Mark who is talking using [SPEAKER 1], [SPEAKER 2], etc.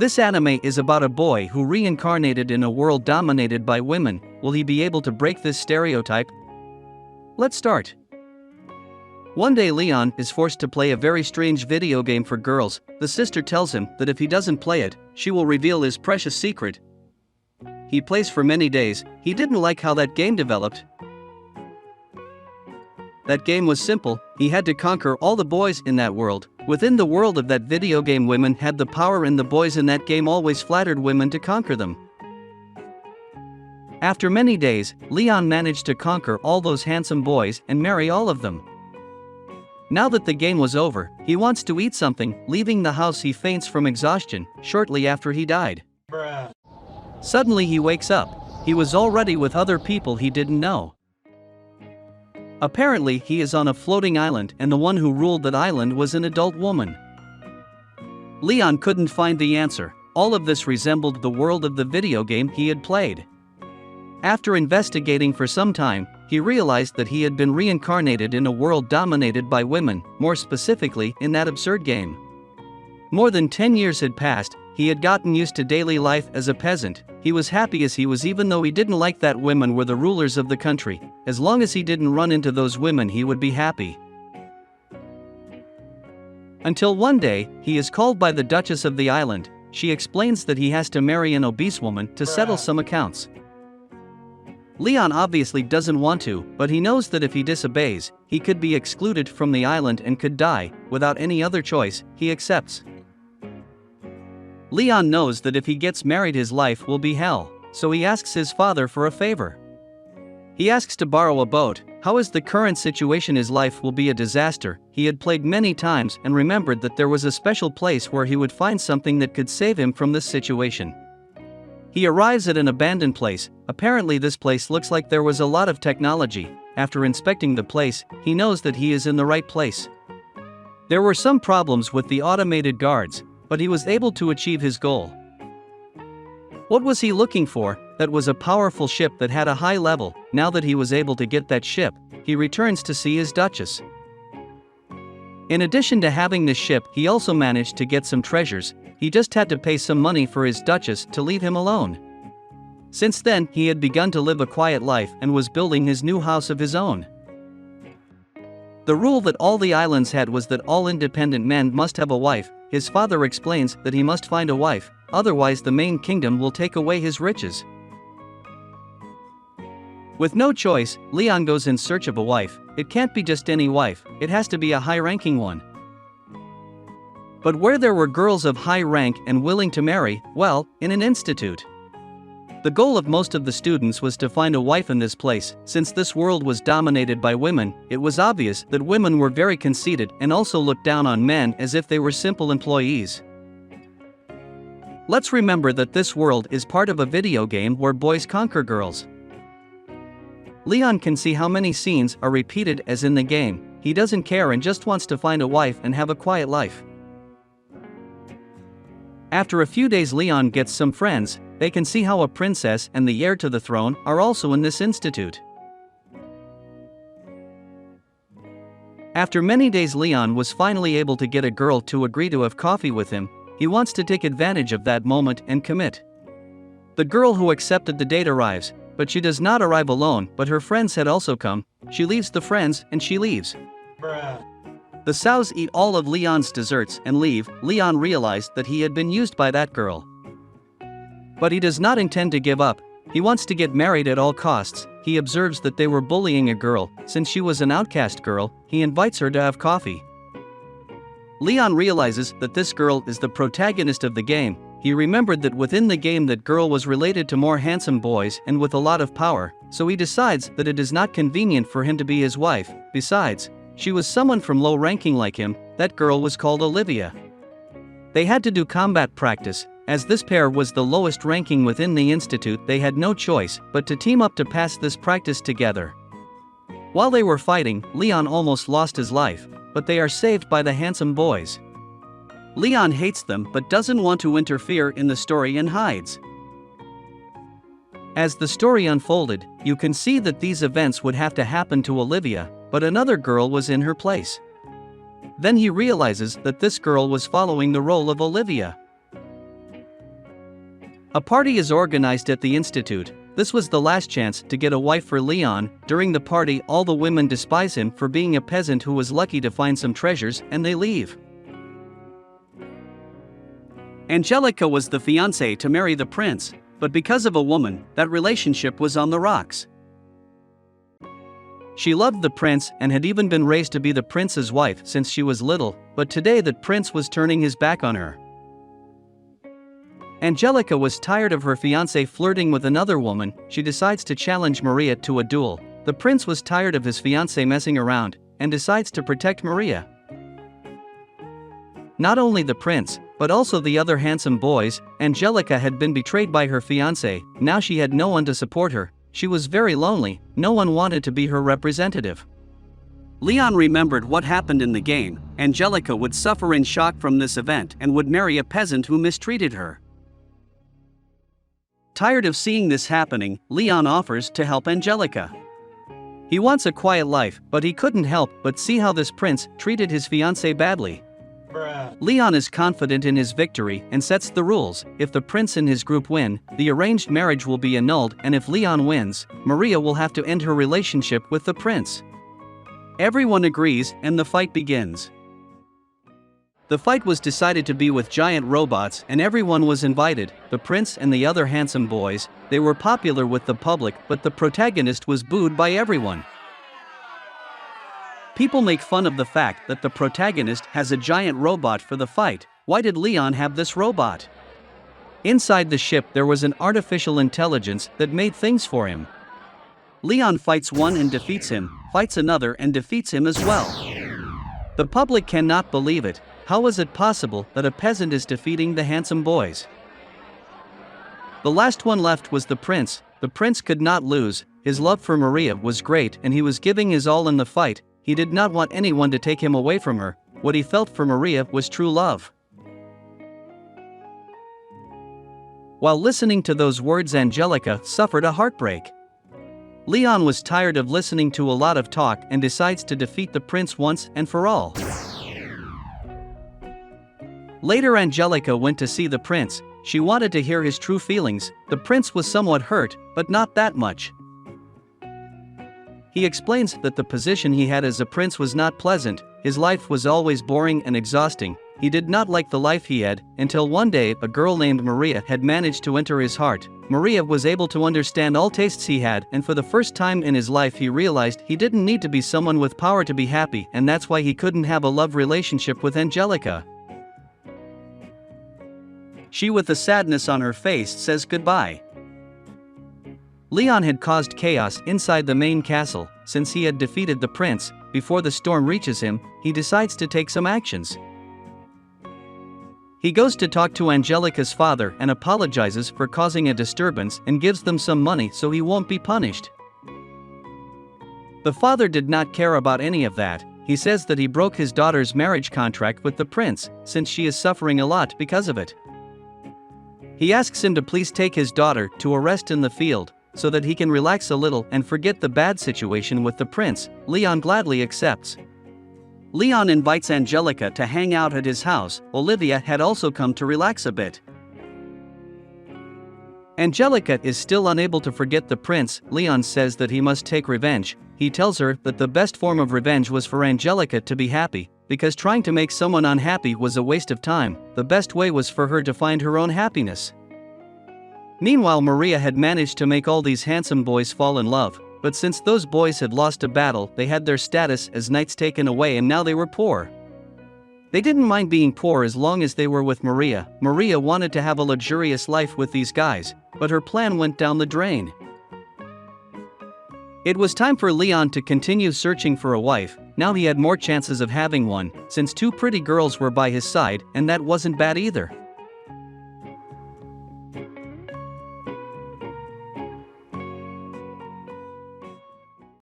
[SPEAKER 1] This anime is about a boy who reincarnated in a world dominated by women. Will he be able to break this stereotype? Let's start. One day Leon is forced to play a very strange video game for girls. The sister tells him that if he doesn't play it, she will reveal his precious secret. He plays for many days. He didn't like how that game developed. That game was simple. He had to conquer all the boys in that world. Within the world of that video game, women had the power, and the boys in that game always flattered women to conquer them. After many days, Leon managed to conquer all those handsome boys and marry all of them. Now that the game was over, he wants to eat something. Leaving the house, he faints from exhaustion shortly after he died. Suddenly he wakes up. He was already with other people he didn't know. Apparently he is on a floating island, and the one who ruled that island was an adult woman. Leon couldn't find the answer. All of this resembled the world of the video game he had played. After investigating for some time, he realized that he had been reincarnated in a world dominated by women, more specifically in that absurd game. More than 10 years had passed. He had gotten used to daily life as a peasant. He was happy as he was, even though he didn't like that women were the rulers of the country. As long as he didn't run into those women, he would be happy. Until one day, he is called by the Duchess of the island. She explains that he has to marry an obese woman to settle some accounts. Leon obviously doesn't want to, but he knows that if he disobeys, he could be excluded from the island and could die. Without any other choice, he accepts. Leon knows that if he gets married, his life will be hell, so he asks his father for a favor. He asks to borrow a boat. How is the current situation? His life will be a disaster. He had played many times and remembered that there was a special place where he would find something that could save him from this situation. He arrives at an abandoned place. Apparently this place looks like there was a lot of technology. After inspecting the place, he knows that he is in the right place. There were some problems with the automated guards, but he was able to achieve his goal. What was he looking for? That was a powerful ship that had a high level. Now that he was able to get that ship, he returns to see his Duchess. In addition to having this ship, he also managed to get some treasures. He just had to pay some money for his Duchess to leave him alone. Since then, he had begun to live a quiet life and was building his new house of his own. The rule that all the islands had was that all independent men must have a wife. His father explains that he must find a wife, otherwise the main kingdom will take away his riches. With no choice, Leon goes in search of a wife. It can't be just any wife, it has to be a high-ranking one. But where there were girls of high rank and willing to marry, well, in an institute. The goal of most of the students was to find a wife in this place. Since this world was dominated by women, it was obvious that women were very conceited and also looked down on men as if they were simple employees. Let's remember that this world is part of a video game where boys conquer girls. Leon can see how many scenes are repeated as in the game. He doesn't care and just wants to find a wife and have a quiet life. After a few days, Leon gets some friends. They can see how a princess and the heir to the throne are also in this institute. After many days, Leon was finally able to get a girl to agree to have coffee with him. He wants to take advantage of that moment and commit. The girl who accepted the date arrives, but she does not arrive alone, but her friends had also come. She leaves the friends and she leaves. The sows eat all of Leon's desserts and leave. Leon realized that he had been used by that girl. But he does not intend to give up. He wants to get married at all costs. He observes that they were bullying a girl. Since she was an outcast girl, he invites her to have coffee. Leon realizes that this girl is the protagonist of the game. He remembered that within the game that girl was related to more handsome boys and with a lot of power, so he decides that it is not convenient for him to be his wife. Besides, she was someone from low ranking like him. That girl was called Olivia. They had to do combat practice. As this pair was the lowest ranking within the institute, they had no choice but to team up to pass this practice together. While they were fighting, Leon almost lost his life, but they are saved by the handsome boys. Leon hates them but doesn't want to interfere in the story and hides. As the story unfolded, you can see that these events would have to happen to Olivia, but another girl was in her place. Then he realizes that this girl was following the role of Olivia. A party is organized at the institute. This was the last chance to get a wife for Leon. During the party, all the women despise him for being a peasant who was lucky to find some treasures, and they leave. Angelica was the fiancée to marry the prince, but because of a woman, that relationship was on the rocks. She loved the prince and had even been raised to be the prince's wife since she was little, but today that prince was turning his back on her. Angelica was tired of her fiancé flirting with another woman. She decides to challenge Maria to a duel. The prince was tired of his fiancé messing around and decides to protect Maria. Not only the prince, but also the other handsome boys. Angelica had been betrayed by her fiancé. Now she had no one to support her. She was very lonely. No one wanted to be her representative. Leon remembered what happened in the game. Angelica would suffer in shock from this event and would marry a peasant who mistreated her. Tired of seeing this happening, Leon offers to help Angelica. He wants a quiet life, but he couldn't help but see how this prince treated his fiancée badly. Leon is confident in his victory and sets the rules. If the prince and his group win, the arranged marriage will be annulled, and if Leon wins, Maria will have to end her relationship with the prince. Everyone agrees, and the fight begins. The fight was decided to be with giant robots, and everyone was invited, the prince and the other handsome boys. They were popular with the public, but the protagonist was booed by everyone. People make fun of the fact that the protagonist has a giant robot for the fight. Why did Leon have this robot? Inside the ship there was an artificial intelligence that made things for him. Leon fights one and defeats him, fights another and defeats him as well. The public cannot believe it. How is it possible that a peasant is defeating the handsome boys? The last one left was the prince. The prince could not lose. His love for Maria was great and he was giving his all in the fight. He did not want anyone to take him away from her. What he felt for Maria was true love. While listening to those words, Angelica suffered a heartbreak. Leon was tired of listening to a lot of talk and decides to defeat the prince once and for all. Later, Angelica went to see the prince. She wanted to hear his true feelings. The prince was somewhat hurt, but not that much. He explains that the position he had as a prince was not pleasant. His life was always boring and exhausting. He did not like the life he had, until one day a girl named Maria had managed to enter his heart. Maria was able to understand all tastes he had, and for the first time in his life he realized he didn't need to be someone with power to be happy, and that's why he couldn't have a love relationship with Angelica. She, with a sadness on her face, says goodbye. Leon had caused chaos inside the main castle. Since he had defeated the prince, before the storm reaches him, he decides to take some actions. He goes to talk to Angelica's father and apologizes for causing a disturbance and gives them some money so he won't be punished. The father did not care about any of that. He says that he broke his daughter's marriage contract with the prince, since she is suffering a lot because of it. He asks him to please take his daughter to a rest in the field, so that he can relax a little and forget the bad situation with the prince. Leon gladly accepts. Leon invites Angelica to hang out at his house. Olivia had also come to relax a bit. Angelica is still unable to forget the prince. Leon says that he must take revenge. He tells her that the best form of revenge was for Angelica to be happy, because trying to make someone unhappy was a waste of time. The best way was for her to find her own happiness. Meanwhile, Maria had managed to make all these handsome boys fall in love, but since those boys had lost a battle, they had their status as knights taken away and now they were poor. They didn't mind being poor as long as they were with Maria. Maria wanted to have a luxurious life with these guys, but her plan went down the drain. It was time for Leon to continue searching for a wife. Now he had more chances of having one, since two pretty girls were by his side, and that wasn't bad either.